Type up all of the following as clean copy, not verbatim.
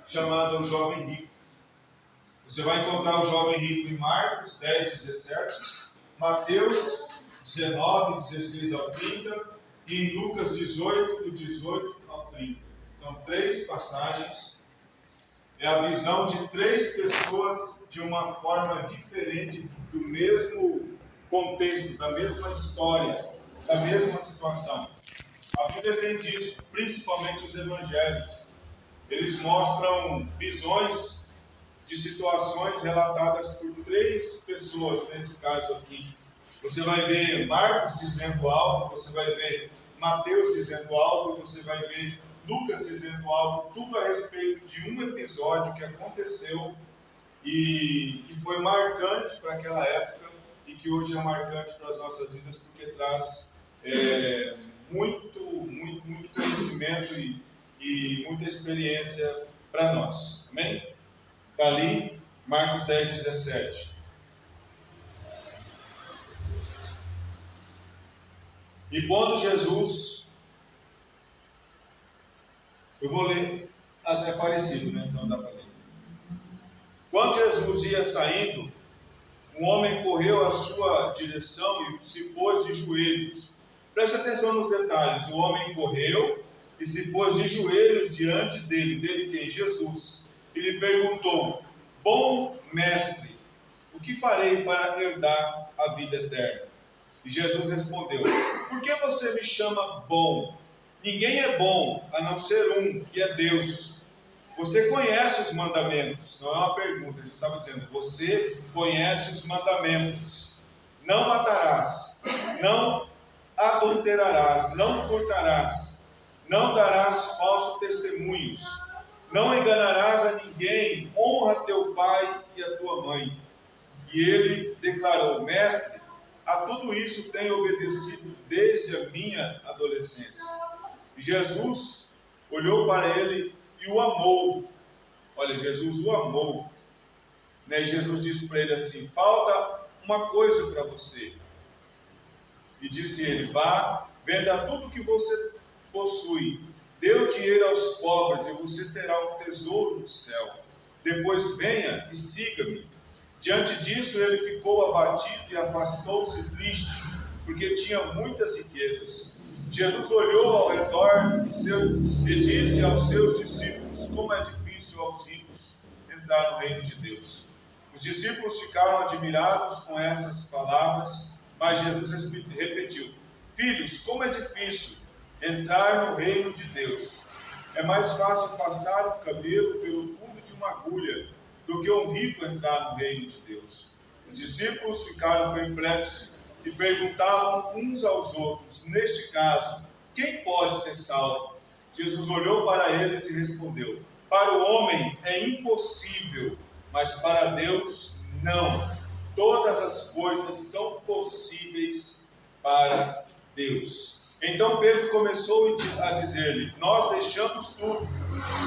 chamada O Jovem Rico. Você vai encontrar o jovem rico em Marcos 10, 17, Mateus 19, 16 ao 30 e em Lucas 18, do 18 ao 30. São 3 passagens. É a visão de 3 pessoas de uma forma diferente do mesmo contexto, da mesma história, da mesma situação. A Bíblia tem disso, principalmente os evangelhos. Eles mostram visões de situações relatadas por 3 pessoas, nesse caso aqui. Você vai ver Marcos dizendo algo, você vai ver Mateus dizendo algo, você vai ver Lucas dizendo algo, tudo a respeito de um episódio que aconteceu e que foi marcante para aquela época e que hoje é marcante para as nossas vidas, porque traz muito conhecimento e muita experiência para nós. Amém? Está ali, Marcos 10, 17. E quando Jesus... Eu vou ler, é parecido, né? Então dá para ler. Quando Jesus ia saindo, um homem correu à sua direção e se pôs de joelhos. Preste atenção nos detalhes. O homem correu e se pôs de joelhos diante dele quem? Jesus. E lhe perguntou: bom mestre, o que farei para herdar a vida eterna? E Jesus respondeu: por que você me chama bom? Ninguém é bom a não ser um, que é Deus. Você conhece os mandamentos. Não é uma pergunta, Jesus estava dizendo: você conhece os mandamentos. Não matarás, não adulterarás, não furtarás, não darás falsos testemunhos, não enganarás a ninguém, honra teu pai e a tua mãe. E ele declarou: mestre, a tudo isso tenho obedecido desde a minha adolescência. E Jesus olhou para ele e o amou. Olha, Jesus o amou. E Jesus disse para ele assim: falta uma coisa para você. E disse ele: vá, venda tudo que você possui, dê o dinheiro aos pobres e você terá um tesouro no céu. Depois venha e siga-me. Diante disso ele ficou abatido e afastou-se triste, porque tinha muitas riquezas. Jesus olhou ao redor e disse aos seus discípulos: como é difícil aos ricos entrar no reino de Deus. Os discípulos ficaram admirados com essas palavras, mas Jesus repetiu: filhos, como é difícil entrar no reino de Deus. É mais fácil passar um camelo pelo fundo de uma agulha do que um rico entrar no reino de Deus. Os discípulos ficaram perplexos e perguntavam uns aos outros: neste caso, quem pode ser salvo? Jesus olhou para eles e respondeu: para o homem é impossível, mas para Deus não. Todas as coisas são possíveis para Deus. Então Pedro começou a dizer-lhe: nós deixamos tudo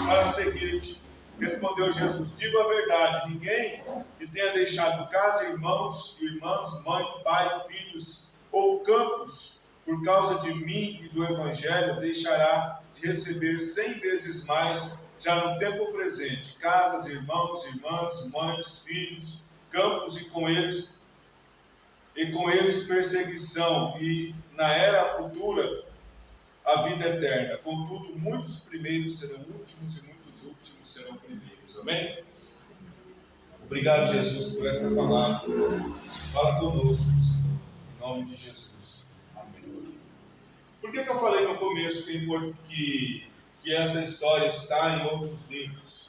para seguir-te. Respondeu Jesus: digo a verdade, ninguém que tenha deixado casa, irmãos, irmãs, mãe, pai, filhos ou campos por causa de mim e do Evangelho deixará de receber 100 vezes mais já no tempo presente, casas, irmãos, irmãs, mães, filhos, campos e com eles perseguição, e na era futura a vida eterna. Contudo, muitos primeiros serão últimos e muitos últimos serão primeiros. Amém? Obrigado, Jesus, por esta palavra. Fala conosco, em nome de Jesus. Amém. Por que eu falei no começo que essa história está em outros livros?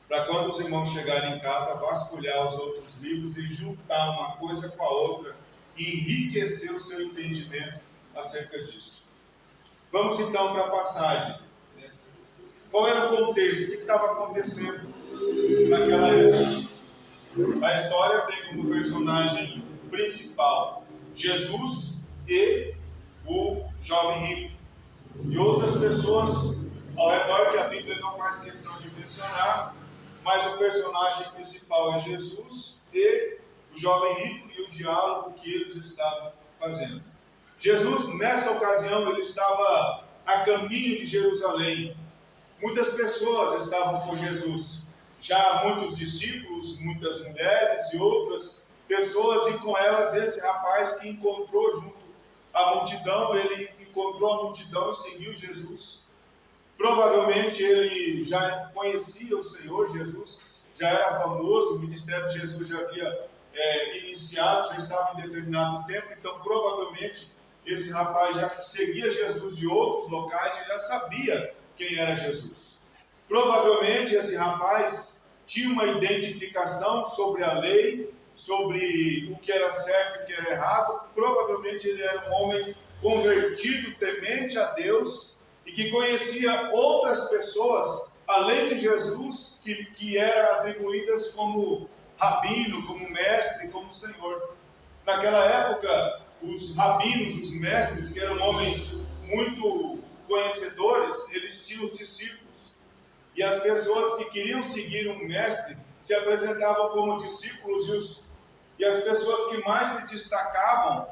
Para quando os irmãos chegarem em casa, vasculhar os outros livros e juntar uma coisa com a outra e enriquecer o seu entendimento acerca disso. Vamos então para a passagem. Qual era o contexto? O que estava acontecendo naquela época? A história tem como personagem principal Jesus e o jovem rico. E outras pessoas ao redor que a Bíblia não faz questão de mencionar, mas o personagem principal é Jesus e o jovem rico e o diálogo que eles estavam fazendo. Jesus, nessa ocasião, ele estava a caminho de Jerusalém. muitas pessoas estavam com Jesus. Já muitos discípulos, muitas mulheres e outras pessoas, e com elas esse rapaz que encontrou junto à multidão, ele encontrou a multidão e seguiu Jesus. Provavelmente ele já conhecia o Senhor Jesus, já era famoso, o ministério de Jesus já havia iniciado, já estava em determinado tempo, então provavelmente esse rapaz já seguia Jesus de outros locais e já sabia quem era Jesus. Provavelmente esse rapaz tinha uma identificação sobre a lei, sobre o que era certo e o que era errado. Provavelmente ele era um homem convertido, temente a Deus, e que conhecia outras pessoas, além de Jesus, que eram atribuídas como rabino, como mestre, como senhor. Naquela época, os rabinos, os mestres, que eram homens muito conhecedores, eles tinham os discípulos. E as pessoas que queriam seguir um mestre se apresentavam como discípulos, e as pessoas que mais se destacavam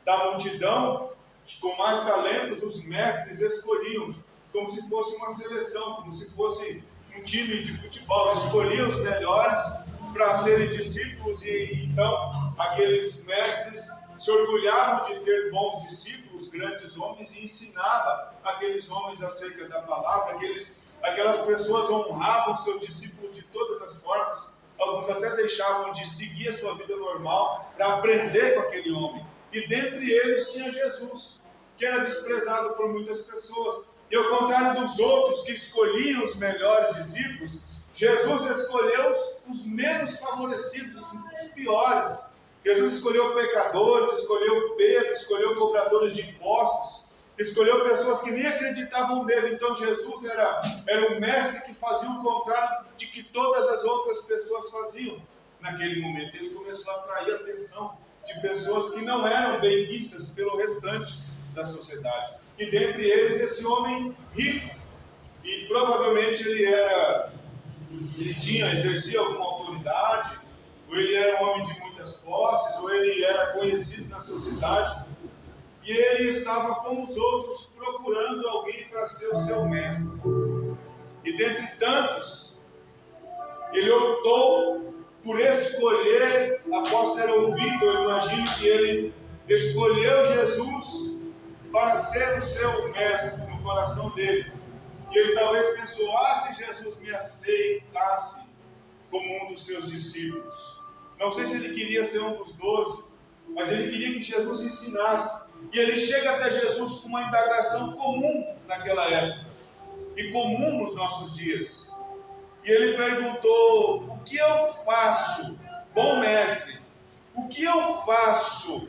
da multidão, com mais talentos, os mestres escolhiam, como se fosse uma seleção, como se fosse um time de futebol, escolhiam os melhores para serem discípulos, e então aqueles mestres se orgulhavam de ter bons discípulos, grandes homens, e ensinava aqueles homens acerca da palavra. Aquelas pessoas honravam seus discípulos de todas as formas. Alguns até deixavam de seguir a sua vida normal para aprender com aquele homem. E dentre eles tinha Jesus, que era desprezado por muitas pessoas. E ao contrário dos outros que escolhiam os melhores discípulos, Jesus escolheu os menos favorecidos, os piores. Jesus escolheu pecadores, escolheu Pedro, escolheu cobradores de impostos, escolheu pessoas que nem acreditavam nele. Então Jesus era um mestre que fazia o contrário de que todas as outras pessoas faziam. Naquele momento ele começou a atrair a atenção de pessoas que não eram bem vistas pelo restante da sociedade. E dentre eles esse homem rico. E provavelmente exercia alguma autoridade, ou ele era um homem de muitas posses, ou ele era conhecido na sociedade. E ele estava como os outros, procurando alguém para ser o seu mestre. E dentre tantos, ele optou por escolher, após ter ouvido, eu imagino que ele escolheu Jesus para ser o seu mestre no coração dele. E ele talvez pensou, se Jesus me aceitasse como um dos seus discípulos. Não sei se ele queria ser um dos 12, mas ele queria que Jesus ensinasse. E ele chega até Jesus com uma indagação comum naquela época, e comum nos nossos dias. E ele perguntou, o que eu faço, bom mestre, o que eu faço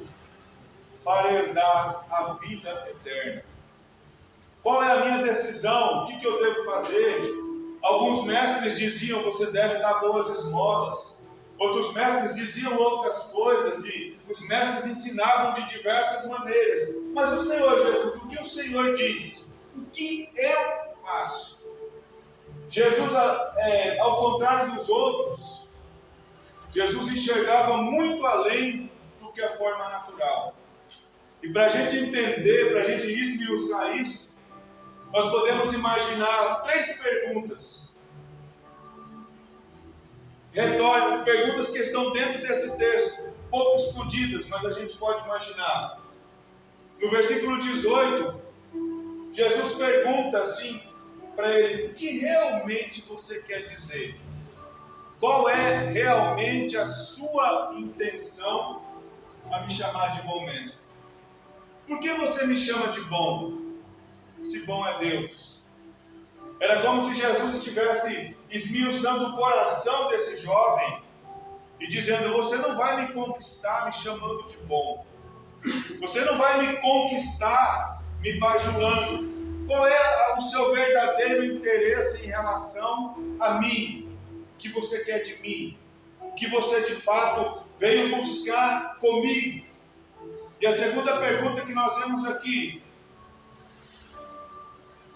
para herdar a vida eterna? Qual é a minha decisão? O que eu devo fazer? Alguns mestres diziam, você deve dar boas esmolas. Outros mestres diziam outras coisas, e os mestres ensinavam de diversas maneiras. Mas o Senhor Jesus, o que o Senhor diz? O que eu faço? Jesus, ao contrário dos outros, Jesus enxergava muito além do que a forma natural. E para a gente entender, para a gente esmiuçar isso, nós podemos imaginar 3 perguntas. Perguntas que estão dentro desse texto, pouco escondidas, mas a gente pode imaginar. No versículo 18, Jesus pergunta assim para ele, o que realmente você quer dizer? Qual é realmente a sua intenção a me chamar de bom mestre? Por que você me chama de bom, se bom é Deus? Era como se Jesus estivesse esmiuçando o coração desse jovem e dizendo, você não vai me conquistar me chamando de bom. Você não vai me conquistar me bajulando. Qual é o seu verdadeiro interesse em relação a mim? O que você quer de mim? O que você de fato veio buscar comigo? E a segunda pergunta que nós vemos aqui,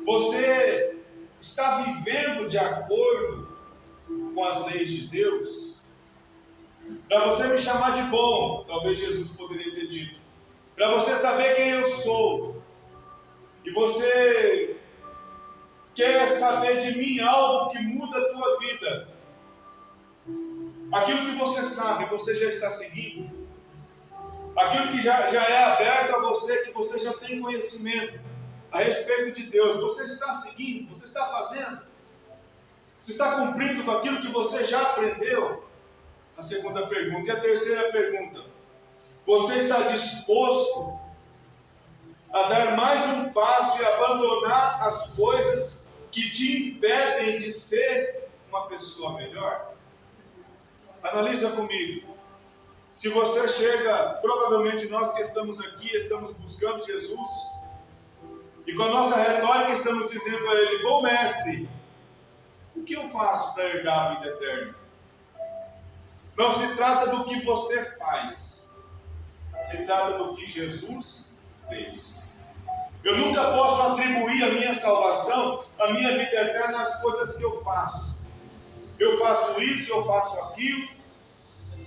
você está vivendo de acordo com as leis de Deus? Para você me chamar de bom, talvez Jesus poderia ter dito, para você saber quem eu sou, e você quer saber de mim algo que muda a tua vida, aquilo que você sabe, você já está seguindo, aquilo que já é aberto a você, que você já tem conhecimento a respeito de Deus, você está seguindo, você está fazendo, você está cumprindo com aquilo que você já aprendeu? A segunda pergunta. E a terceira pergunta: você está disposto a dar mais um passo e abandonar as coisas que te impedem de ser uma pessoa melhor? Analisa comigo. Se você chega, provavelmente nós que estamos aqui, estamos buscando Jesus, e com a nossa retórica estamos dizendo a Ele: bom mestre, o que eu faço para herdar a vida eterna? Não se trata do que você faz, se trata do que Jesus fez. Eu nunca posso atribuir a minha salvação, a minha vida eterna às coisas que eu faço. Eu faço isso, eu faço aquilo.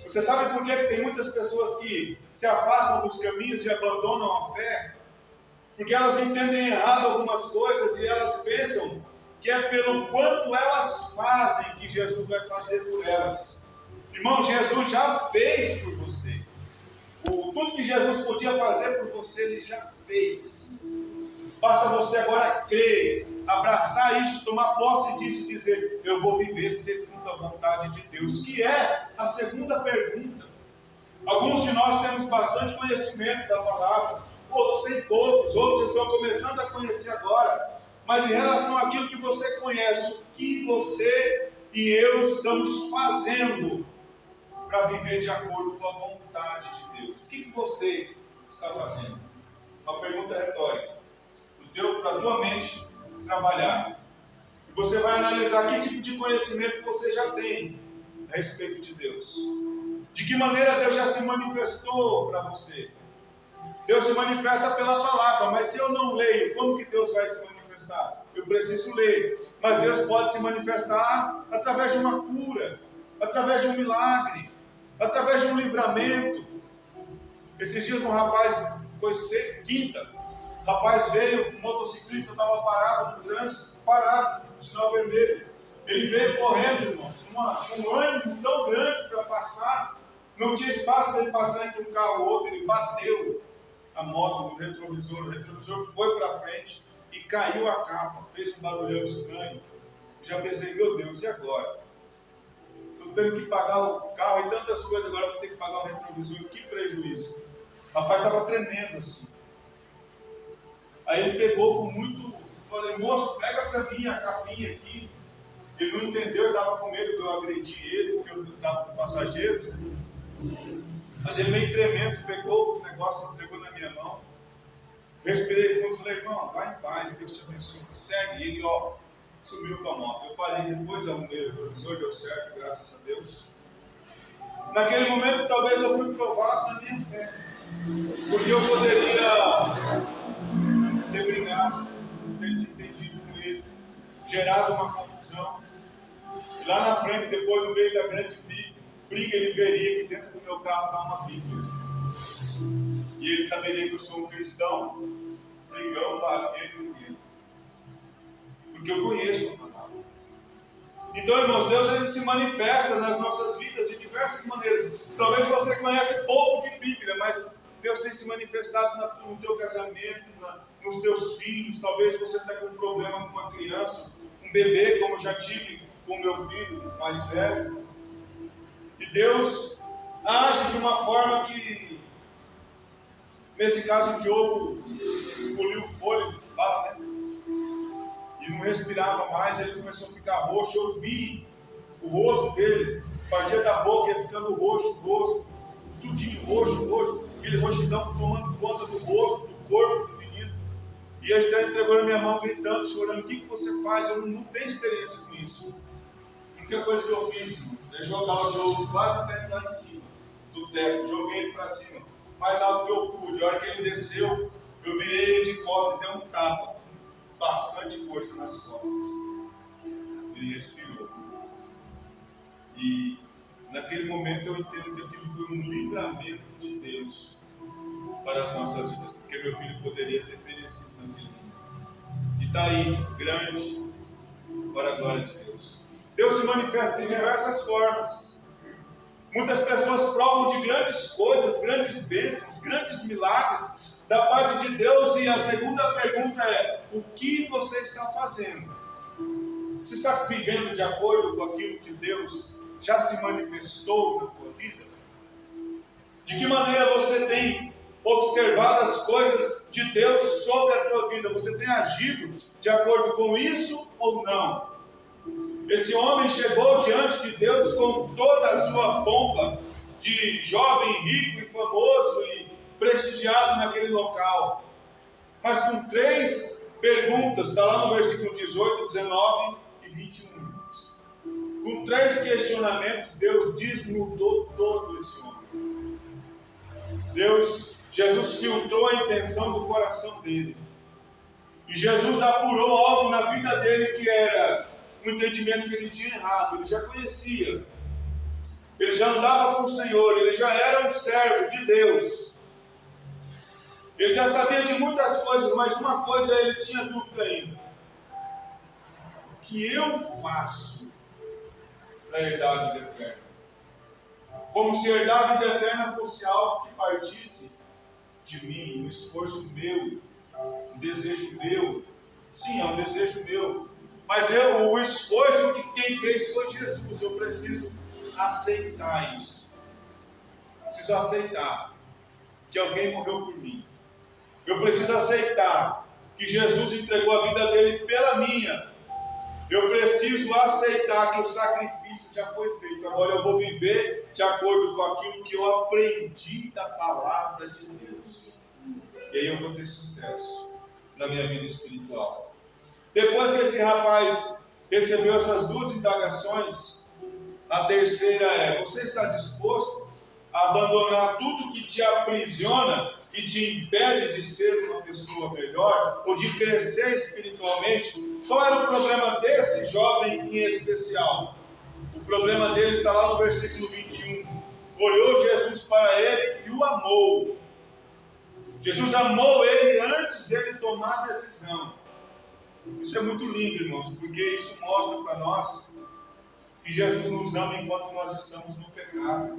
Você sabe por que tem muitas pessoas que se afastam dos caminhos e abandonam a fé? Porque elas entendem errado algumas coisas e elas pensam que é pelo quanto elas fazem que Jesus vai fazer por elas. Irmão, Jesus já fez por você. Tudo que Jesus podia fazer por você, Ele já fez. Basta você agora crer, abraçar isso, tomar posse disso e dizer: eu vou viver segundo a vontade de Deus, que é a segunda pergunta. Alguns de nós temos bastante conhecimento da palavra, outros têm poucos, outros estão começando a conhecer agora. Mas em relação àquilo que você conhece, o que você e eu estamos fazendo para viver de acordo com a vontade de Deus? O que você está fazendo? Uma pergunta retórica. Para a tua mente trabalhar. E você vai analisar que tipo de conhecimento você já tem a respeito de Deus. De que maneira Deus já se manifestou para você. Deus se manifesta pela palavra, mas se eu não leio, como que Deus vai se manifestar? Eu preciso ler. Mas Deus pode se manifestar através de uma cura, através de um milagre, através de um livramento. Esses dias um rapaz, foi quinta, o rapaz veio, um motociclista estava parado no trânsito, parado, no sinal vermelho. Ele veio correndo, irmãos, com um ânimo tão grande para passar, não tinha espaço para ele passar entre um carro e outro, ele bateu a moto no retrovisor, o retrovisor foi para frente e caiu a capa, fez um barulhão estranho. Já pensei: meu Deus, e agora? Estou tendo que pagar o carro e tantas coisas, agora vou ter que pagar o retrovisor, que prejuízo. O rapaz estava tremendo assim. Aí ele pegou com muito, falei: moço, pega para mim a capinha aqui. Ele não entendeu, ele estava com medo de eu agredir ele, porque eu estava com passageiros, né? Mas ele meio tremendo, pegou o negócio, entregou na minha mão. Respirei fundo e falei: irmão, vai em paz, Deus te abençoe, segue. E ele, sumiu com a moto. Eu parei depois, arrumei o retrovisor, deu certo, graças a Deus. Naquele momento, talvez eu fui provado na minha fé, porque eu poderia ter brigado, ter desentendido com ele, gerado uma confusão. E lá na frente, depois no meio da grande briga, ele veria que dentro do meu carro está uma Bíblia. E ele saberia que eu sou um cristão, brigão, barulho, porque eu conheço a palavra. Então, irmãos, Deus ele se manifesta nas nossas vidas de diversas maneiras. Talvez você conheça pouco de Bíblia, mas Deus tem se manifestado no teu casamento, nos teus filhos. Talvez você tenha um problema com uma criança, um bebê, como eu já tive com o meu filho mais velho. E Deus age de uma forma que, nesse caso, o Diogo engoliu o fôlego, fala, né? E não respirava mais, ele começou a ficar roxo. Eu vi o rosto dele, partia da boca, ia ficando roxo, o rosto, tudinho roxo, aquele roxidão tomando conta do rosto, do corpo do menino. E a Esther entregou na minha mão, gritando, chorando: o que você faz? Eu não tenho experiência com isso. A única coisa que eu fiz, irmão, é jogar o Diogo quase até lá em cima do teto, joguei ele para cima, mais alto que eu pude. A hora que ele desceu, eu virei ele de costas e dei um tapa, bastante força nas costas. Ele respirou. E naquele momento eu entendo que aquilo foi um livramento de Deus para as nossas vidas, porque meu filho poderia ter perecido naquele momento. E está aí, grande, para a glória de Deus. Deus se manifesta de diversas formas. Muitas pessoas provam de grandes coisas, grandes bênçãos, grandes milagres da parte de Deus. E a segunda pergunta é: o que você está fazendo? Você está vivendo de acordo com aquilo que Deus já se manifestou na tua vida? De que maneira você tem observado as coisas de Deus sobre a tua vida? Você tem agido de acordo com isso ou não? Esse homem chegou diante de Deus com toda a sua pompa de jovem rico e famoso e prestigiado naquele local, mas com 3 perguntas, está lá no versículo 18, 19 e 21. Com 3 questionamentos, Deus desnudou todo esse homem. Jesus filtrou a intenção do coração dele. E Jesus apurou algo na vida dele que era um entendimento que ele tinha errado. Ele já conhecia. Ele já andava com o Senhor. Ele já era um servo de Deus. Ele já sabia de muitas coisas, mas uma coisa ele tinha dúvida ainda. O que eu faço para herdar a vida eterna? Como se herdar a vida eterna fosse algo que partisse de mim, um esforço meu, um desejo meu. Sim, é um desejo meu. Mas o esforço que quem fez foi Jesus. Eu preciso aceitar isso. Preciso aceitar que alguém morreu por mim. Eu preciso aceitar que Jesus entregou a vida dele pela minha. Eu preciso aceitar que o sacrifício já foi feito. Agora eu vou viver de acordo com aquilo que eu aprendi da palavra de Deus. E aí eu vou ter sucesso na minha vida espiritual. Depois que esse rapaz recebeu essas 2 indagações, a terceira é: você está disposto a abandonar tudo que te aprisiona e te impede de ser uma pessoa melhor ou de crescer espiritualmente? Qual era o problema desse jovem em especial? O problema dele está lá no versículo 21. Olhou Jesus para ele e o amou. Jesus amou ele antes dele tomar a decisão. Isso é muito lindo, irmãos, porque isso mostra para nós que Jesus nos ama enquanto nós estamos no pecado.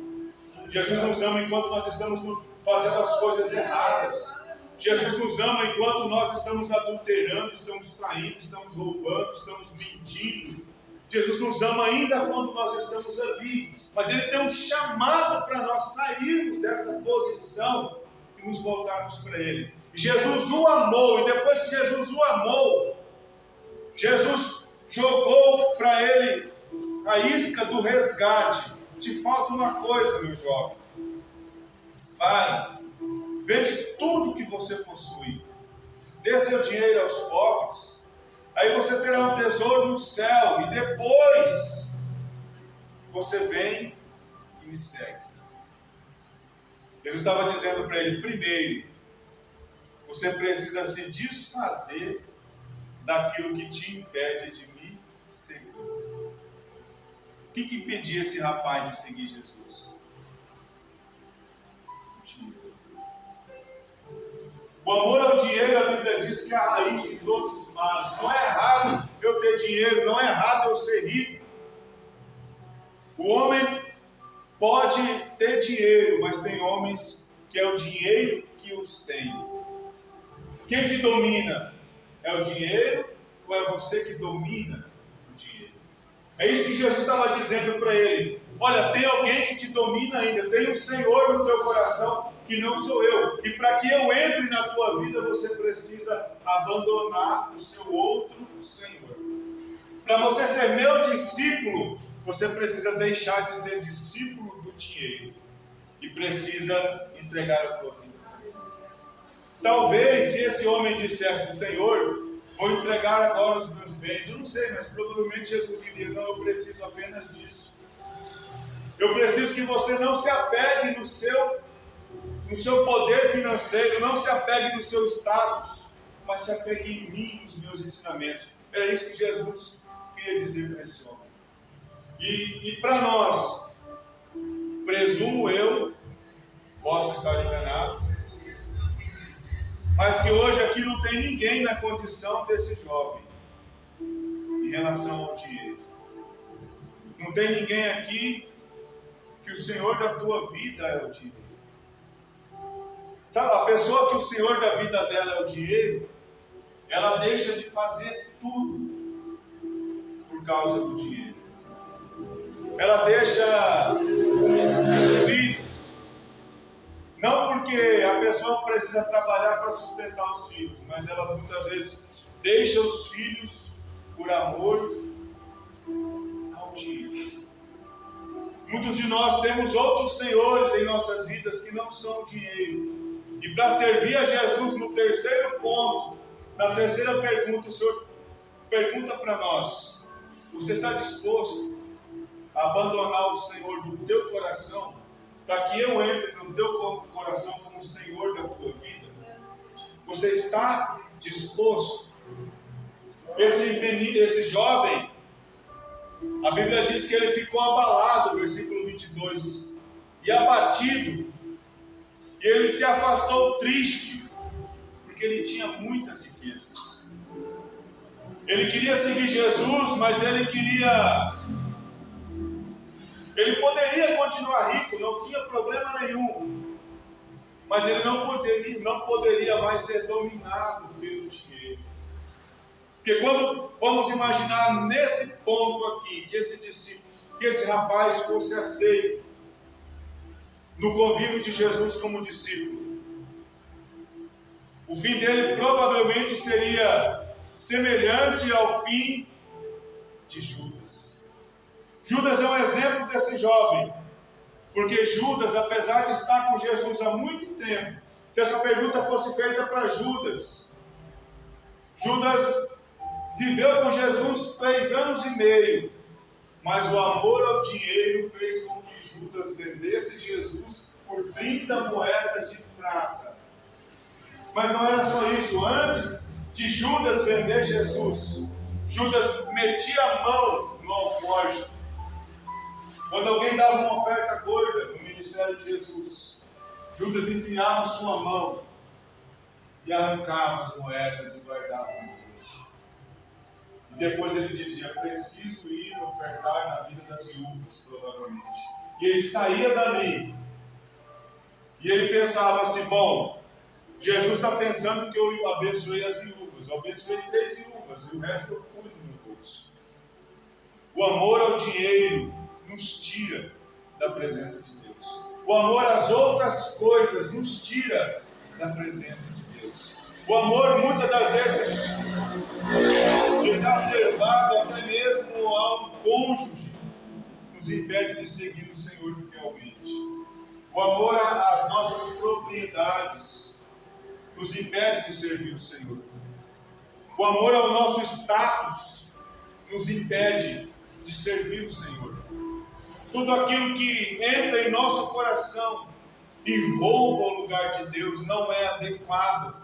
Jesus nos ama enquanto nós estamos fazendo as coisas erradas. Jesus nos ama enquanto nós estamos adulterando, estamos traindo, estamos roubando, estamos mentindo. Jesus nos ama ainda quando nós estamos ali. Mas Ele tem um chamado para nós sairmos dessa posição e nos voltarmos para Ele. Jesus o amou, e depois que Jesus o amou, Jesus jogou para ele a isca do resgate. Te falta uma coisa, meu jovem. Vai, vende tudo que você possui. Dê seu dinheiro aos pobres. Aí você terá um tesouro no céu. E depois você vem e me segue. Jesus estava dizendo para ele: primeiro, você precisa se desfazer daquilo que te impede de me seguir. O que impedia esse rapaz de seguir Jesus? O dinheiro. O amor ao dinheiro, a Bíblia diz que é a raiz de todos os males. Não é errado eu ter dinheiro, não é errado eu ser rico. O homem pode ter dinheiro, mas tem homens que é o dinheiro que os tem. Quem te domina? É o dinheiro ou é você que domina o dinheiro? É isso que Jesus estava dizendo para ele. Olha, tem alguém que te domina ainda, tem um Senhor no teu coração que não sou eu. E para que eu entre na tua vida, você precisa abandonar o seu outro Senhor. Para você ser meu discípulo, você precisa deixar de ser discípulo do dinheiro e precisa entregar a tua vida. Talvez se esse homem dissesse: Senhor, vou entregar agora os meus bens, eu não sei, mas provavelmente Jesus diria: não, eu preciso apenas disso. Eu preciso que você não se apegue no seu poder financeiro, não se apegue no seu status, mas se apegue em mim, nos meus ensinamentos. Era isso que Jesus queria dizer para esse homem. E para nós, presumo eu, posso estar enganado, mas que hoje aqui não tem ninguém na condição desse jovem. E relação ao dinheiro. Não tem ninguém aqui que o Senhor da tua vida é o dinheiro. Sabe, a pessoa que o Senhor da vida dela é o dinheiro, ela deixa de fazer tudo por causa do dinheiro. Ela deixa filhos, não porque a pessoa precisa trabalhar para sustentar os filhos, mas ela muitas vezes deixa os filhos por amor ao dinheiro. Muitos de nós temos outros senhores em nossas vidas que não são o dinheiro. E para servir a Jesus no terceiro ponto, na terceira pergunta, o Senhor pergunta para nós: você está disposto a abandonar o Senhor do teu coração para que eu entre no teu coração como Senhor da tua vida? Você está disposto? Esse jovem, a Bíblia diz que ele ficou abalado, versículo 22, e abatido, e ele se afastou triste, porque ele tinha muitas riquezas. Ele queria seguir Jesus, mas ele poderia continuar rico, não tinha problema nenhum, mas ele não poderia mais ser dominado pelo dinheiro. Porque quando vamos imaginar nesse ponto aqui, que esse rapaz fosse aceito no convívio de Jesus como discípulo, o fim dele provavelmente seria semelhante ao fim de Judas. Judas é um exemplo desse jovem, porque Judas, apesar de estar com Jesus há muito tempo, se essa pergunta fosse feita para Judas, Judas viveu com Jesus 3 anos e meio, mas o amor ao dinheiro fez com que Judas vendesse Jesus por 30 moedas de prata. Mas não era só isso. Antes de Judas vender Jesus, Judas metia a mão no alforje. Quando alguém dava uma oferta gorda no ministério de Jesus, Judas enfiava sua mão e arrancava as moedas e guardava no bolso. E depois ele dizia: preciso ir ofertar na vida das viúvas, provavelmente. E ele saía dali e ele pensava assim: bom, Jesus está pensando que eu abençoei as viúvas. Eu abençoei 3 viúvas e o resto eu pus no meu bolso. O amor ao dinheiro nos tira da presença de Deus. O amor às outras coisas nos tira da presença de Deus. O amor, muitas das vezes, exacerbado até mesmo ao cônjuge, nos impede de seguir o Senhor fielmente. O amor às nossas propriedades nos impede de servir o Senhor. O amor ao nosso status nos impede de servir o Senhor. Tudo aquilo que entra em nosso coração e rouba o lugar de Deus não é adequado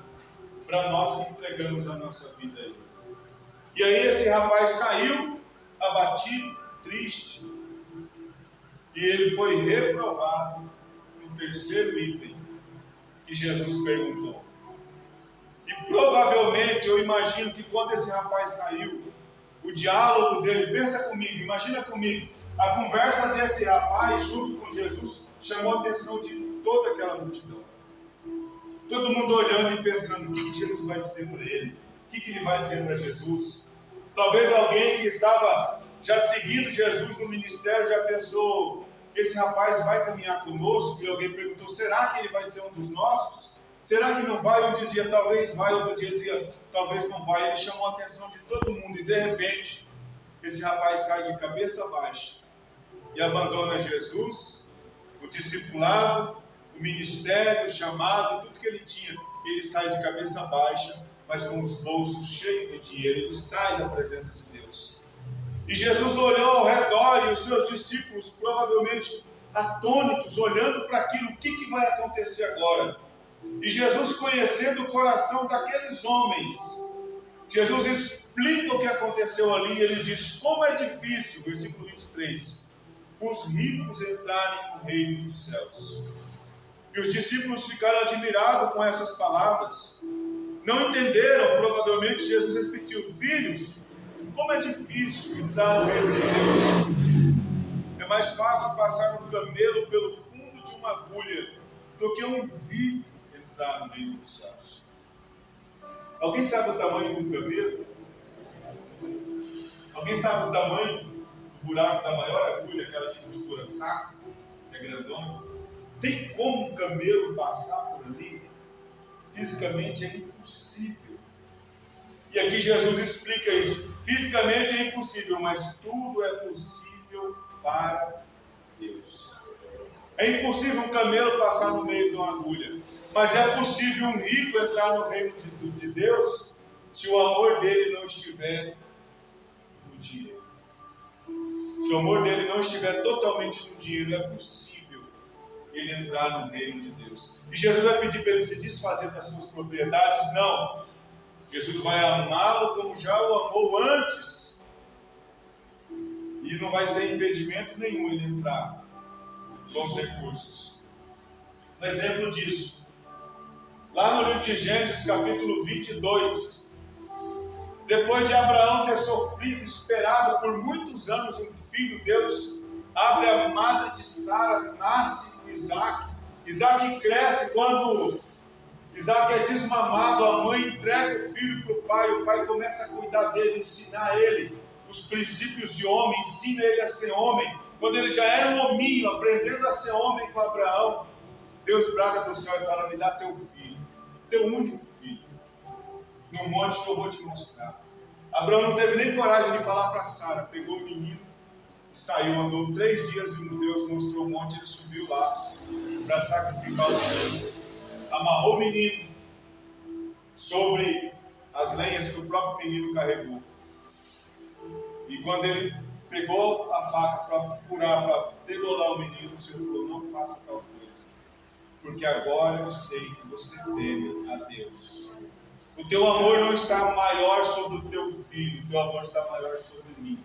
para nós que entregamos a nossa vida a Ele. E aí esse rapaz saiu abatido, triste, e ele foi reprovado no terceiro item que Jesus perguntou. E provavelmente eu imagino que quando esse rapaz saiu, o diálogo dele, pensa comigo, imagina comigo, a conversa desse rapaz junto com Jesus chamou a atenção de toda aquela multidão. Todo mundo olhando e pensando: o que Jesus vai dizer para ele? O que ele vai dizer para Jesus? Talvez alguém que estava já seguindo Jesus no ministério já pensou: esse rapaz vai caminhar conosco? E alguém perguntou: será que ele vai ser um dos nossos? Será que não vai? Um dizia: talvez vai, outro dizia: talvez não vai. Ele chamou a atenção de todo mundo e de repente esse rapaz sai de cabeça baixa e abandona Jesus, o discipulado, o ministério, o chamado, tudo que ele tinha. Ele sai de cabeça baixa, mas com os bolsos cheios de dinheiro. Ele sai da presença de Deus. E Jesus olhou ao redor e os seus discípulos, provavelmente atônitos, olhando para aquilo: o que vai acontecer agora? E Jesus, conhecendo o coração daqueles homens, Jesus explica o que aconteceu ali. Ele diz: como é difícil, versículo 23, os ricos entrarem no reino dos céus. E os discípulos ficaram admirados com essas palavras. Não entenderam, provavelmente Jesus repetiu: filhos, Como é difícil entrar no reino de Deus. É mais fácil passar um camelo pelo fundo de uma agulha do que um rico entrar no reino dos céus. Alguém sabe o tamanho de um camelo? Alguém sabe o tamanho do buraco da maior agulha, aquela que costura saco, que é grandona? Tem como um camelo passar por ali? Fisicamente é impossível. E aqui Jesus explica isso. Fisicamente é impossível, mas tudo é possível para Deus. É impossível um camelo passar no meio de uma agulha, mas é possível um rico entrar no reino de Deus se o amor dele não estiver no dinheiro. Se o amor dele não estiver totalmente no dinheiro, é possível ele entrar no reino de Deus. E Jesus vai pedir para ele se desfazer das suas propriedades? Não. Jesus vai amá-lo como já o amou antes. E não vai ser impedimento nenhum ele entrar com os recursos. Um exemplo disso, lá no livro de Gênesis, capítulo 22, depois de Abraão ter sofrido, esperado por muitos anos um filho, Deus abre a madre de Sara, nasce Isaac. Isaac cresce. Quando Isaac é desmamado, a mãe entrega o filho para o pai começa a cuidar dele, ensinar ele os princípios de homem, ensina ele a ser homem. Quando ele já era um hominho, aprendendo a ser homem com Abraão, Deus brada do céu e fala: me dá teu filho, teu único filho, no monte que eu vou te mostrar. Abraão não teve nem coragem de falar para Sara, pegou o menino e saiu, andou 3 dias e Deus mostrou o monte, ele subiu lá para sacrificar o filho, amarrou o menino sobre as lenhas que o próprio menino carregou. E quando ele pegou a faca para furar, para degolar o menino, o Senhor falou: não faça tal coisa, porque agora eu sei que você teme a Deus. O teu amor não está maior sobre o teu filho, o teu amor está maior sobre mim.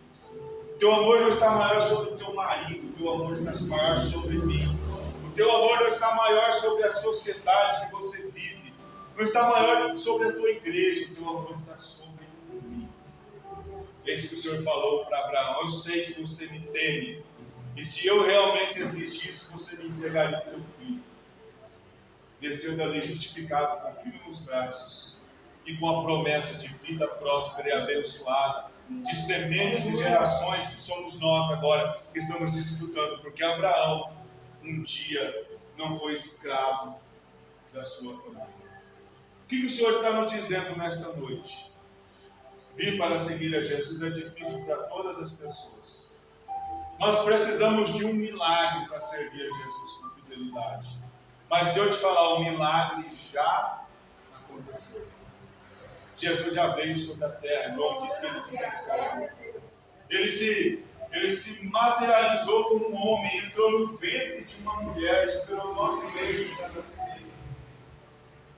O teu amor não está maior sobre o teu marido, o teu amor está maior sobre mim. O teu amor não está maior sobre a sociedade que você vive, não está maior sobre a tua igreja, o teu amor está sobre mim. É isso que o Senhor falou para Abraão: eu sei que você me teme, e se eu realmente exigisse, você me entregaria o teu filho. Desceu dali justificado, com o filho nos braços, e com a promessa de vida próspera e abençoada, de sementes e gerações que somos nós agora, que estamos desfrutando, porque Abraão um dia não foi escravo da sua família. O que o Senhor está nos dizendo nesta noite? Vir para seguir a Jesus é difícil para todas as pessoas. Nós precisamos de um milagre para servir a Jesus com fidelidade. Mas se eu te falar, o milagre já aconteceu. Jesus já veio sobre a terra. João disse que ele se fez carne. Ele se materializou como um homem, entrou no ventre de uma mulher, esperou 9 meses para nascer.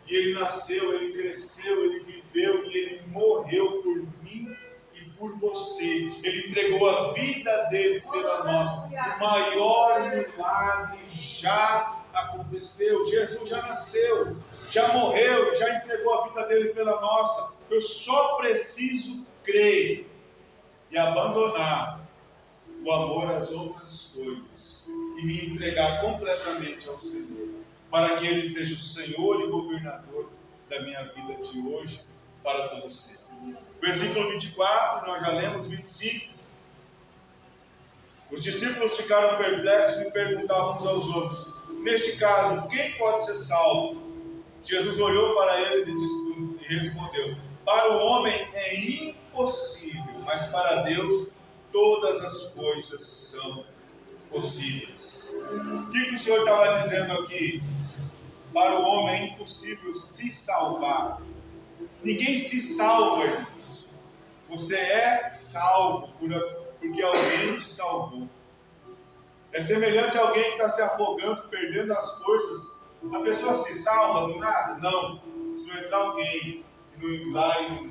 E ele nasceu, ele cresceu, ele viveu e ele morreu por mim e por você. Ele entregou a vida dele pela nossa. O maior milagre já aconteceu. Jesus já nasceu, já morreu, já entregou a vida dele pela nossa. Eu só preciso crer e abandonar o amor às outras coisas e me entregar completamente ao Senhor, para que Ele seja o Senhor e governador da minha vida de hoje para todo sempre. Versículo 24, nós já lemos 25. Os discípulos ficaram perplexos e perguntavam uns aos outros: neste caso, quem pode ser salvo? Jesus olhou para eles e respondeu: para o homem é impossível, mas para Deus todas as coisas são possíveis. O que o Senhor estava dizendo aqui? Para o homem é impossível se salvar. Ninguém se salva, irmãos. Você é salvo porque alguém te salvou. É semelhante a alguém que está se afogando, perdendo as forças. A pessoa se salva do nada? Não. Se não entrar alguém e não ir lá e não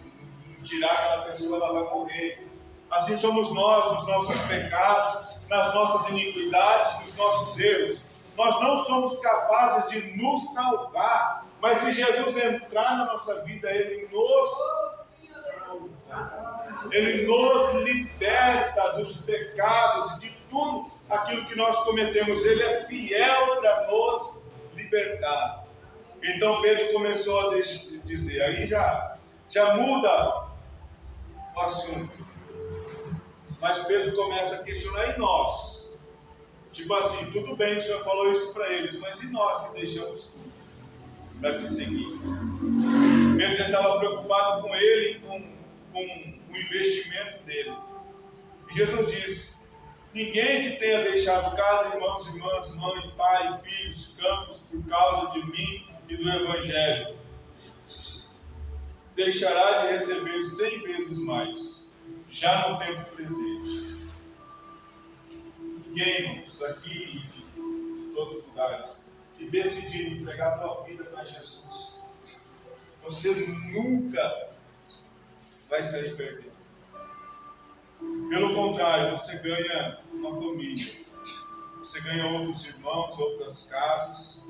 tirar aquela pessoa, ela vai morrer. Assim somos nós, nos nossos pecados, nas nossas iniquidades, nos nossos erros. Nós não somos capazes de nos salvar, mas se Jesus entrar na nossa vida, Ele nos salvará. Ele nos liberta dos pecados e de tudo aquilo que nós cometemos. Ele é fiel para nos libertar. Então Pedro começou a dizer, aí já muda o assunto. Mas Pedro começa a questionar, e nós? Tipo assim, tudo bem que o Senhor falou isso para eles, mas e nós que deixamos tudo para te seguir? Pedro já estava preocupado com ele, com o investimento dele. E Jesus disse, ninguém que tenha deixado casa, irmãos, irmãs, mãe, pai, filhos, campos, por causa de mim e do Evangelho, deixará de receber 100 vezes mais, já no tempo presente. Ninguém, irmãos, daqui e de todos os lugares, que decidir entregar a tua vida para Jesus, você nunca vai sair perdendo. Pelo contrário, você ganha uma família, você ganha outros irmãos, outras casas,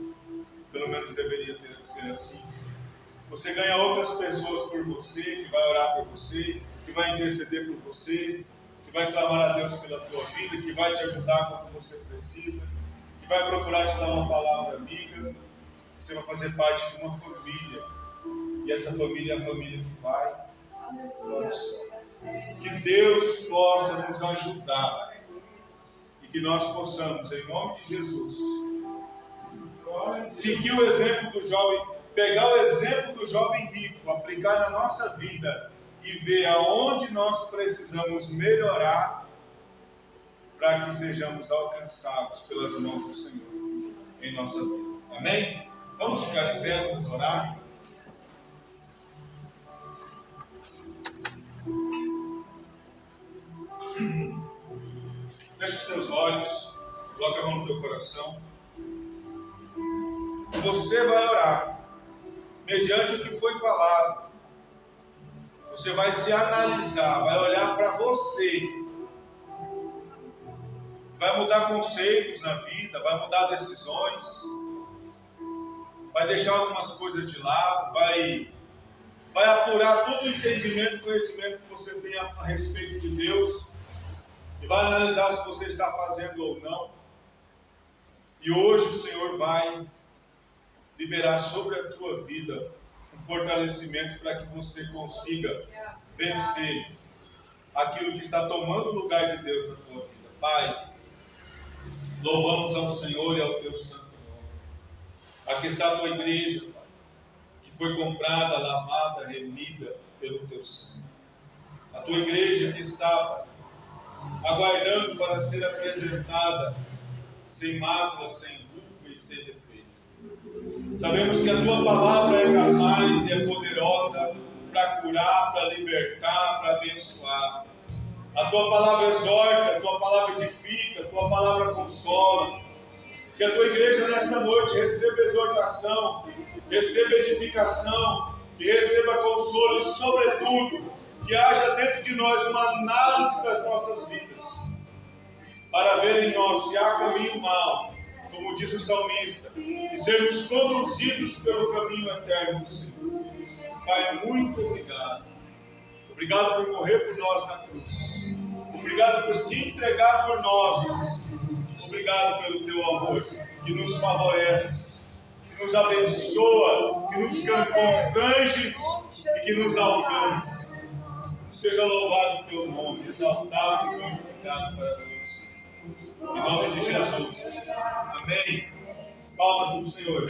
pelo menos deveria ter que ser assim. Você ganha outras pessoas por você, que vai orar por você, que vai interceder por você, que vai clamar a Deus pela tua vida, que vai te ajudar quando você precisa, que vai procurar te dar uma palavra amiga. Você vai fazer parte de uma família, e essa família é a família que vai para o céu. Que Deus possa nos ajudar e que nós possamos, em nome de Jesus, seguir o exemplo do jovem, pegar o exemplo do jovem rico, aplicar na nossa vida e ver aonde nós precisamos melhorar para que sejamos alcançados pelas mãos do Senhor em nossa vida. Amém? Vamos ficar de pé, vamos orar. Feche os teus olhos, coloca a mão no teu coração. Você vai orar mediante o que foi falado. Você vai se analisar, vai olhar para você. Vai mudar conceitos na vida, vai mudar decisões. Vai deixar algumas coisas de lado, vai apurar todo o entendimento e conhecimento que você tem a respeito de Deus. E vai analisar se você está fazendo ou não. E hoje o Senhor vai liberar sobre a tua vida um fortalecimento para que você consiga vencer aquilo que está tomando o lugar de Deus na tua vida. Pai, louvamos ao Senhor e ao teu santo nome. Aqui está a tua igreja, Pai, que foi comprada, lavada, remida pelo teu sangue. A tua igreja que está, Pai, aguardando para ser apresentada sem mácula, sem culpa e sem defeito. Sabemos que a tua palavra é capaz e é poderosa para curar, para libertar, para abençoar. A tua palavra exorta, a tua palavra edifica, a tua palavra consola. Que a tua igreja nesta noite receba exortação, receba edificação e receba consolo e, sobretudo, que haja dentro de nós uma análise das nossas vidas, para ver em nós se há caminho mau, como diz o salmista, e sermos conduzidos pelo caminho eterno do Senhor. Pai, muito obrigado. Obrigado por morrer por nós na cruz. Obrigado por se entregar por nós. Obrigado pelo teu amor, que nos favorece, que nos abençoa, que nos constrange e que nos alcança. Seja louvado o teu nome, exaltado e glorificado para todos. Em nome de Jesus. Amém. Palmas para o Senhor.